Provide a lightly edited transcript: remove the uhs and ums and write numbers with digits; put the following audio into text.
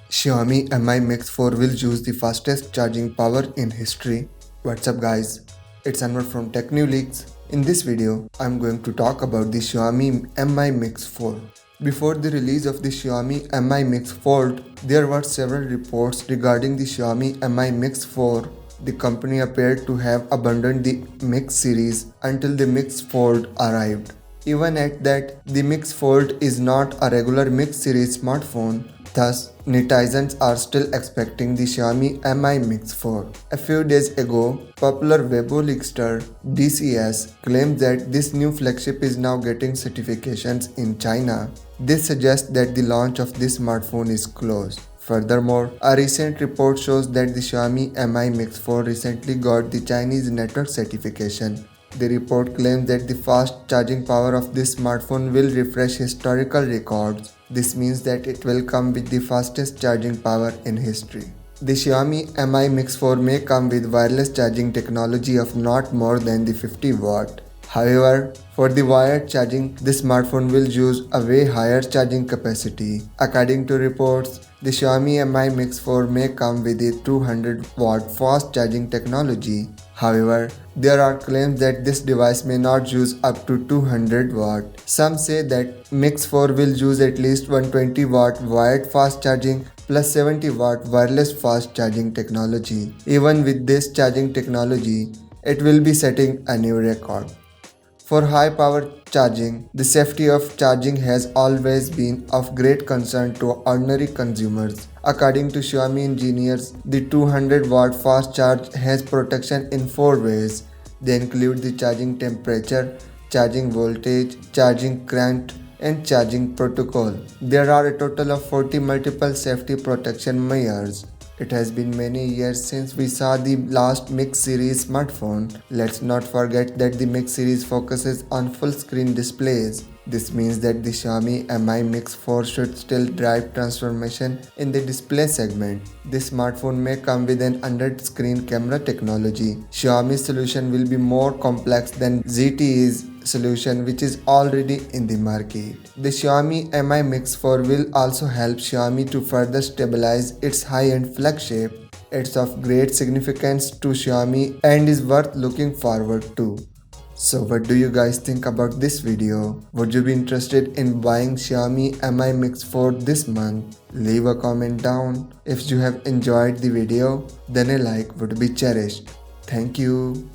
Xiaomi Mi Mix 4 will use the fastest charging power in history. What's up guys? It's Anwar from TechNewLeaks. In this video, I'm going to talk about the Xiaomi Mi Mix Fold. Before the release of the Xiaomi Mi Mix Fold, there were several reports regarding the Xiaomi Mi Mix 4. The company appeared to have abandoned the Mix series until the Mix Fold arrived. Even at that, the Mix Fold is not a regular Mix series smartphone. Thus, netizens are still expecting the Xiaomi Mi Mix 4. A few days ago, popular Weibo leakster DCS claimed that this new flagship is now getting certifications in China. This suggests that the launch of this smartphone is close. Furthermore, a recent report shows that the Xiaomi Mi Mix 4 recently got the Chinese network certification. The report claims that the fast charging power of this smartphone will refresh historical records. This means that it will come with the fastest charging power in history. The Xiaomi Mi Mix 4 may come with wireless charging technology of not more than the 50 watt. However, for the wired charging, this smartphone will use a way higher charging capacity. According to reports, the Xiaomi Mi Mix 4 may come with a 200 watt fast charging technology. However, there are claims that this device may not use up to 200 watt. Some say that Mix 4 will use at least 120 watt wired fast charging plus 70 watt wireless fast charging technology. Even with this charging technology, it will be setting a new record. For high power charging, the safety of charging has always been of great concern to ordinary consumers. According to Xiaomi engineers, the 200 watt fast charge has protection in 4 ways. They include the charging temperature, charging voltage, charging current, and charging protocol. There are a total of 40 multiple safety protection measures. It has been many years since we saw the last Mix series smartphone. Let's not forget that the Mix series focuses on full screen displays. This means that the Xiaomi Mi Mix 4 should still drive transformation in the display segment. This smartphone may come with an under-screen camera technology. Xiaomi's solution will be more complex than ZTE's solution, which is already in the market. The Xiaomi Mi Mix 4 will also help Xiaomi to further stabilize its high-end flagship. It's of great significance to Xiaomi and is worth looking forward to. So what do you guys think about this video? Would you be interested in buying Xiaomi Mi Mix 4 this month? Leave a comment down. If you have enjoyed the video, then a like would be cherished. Thank you.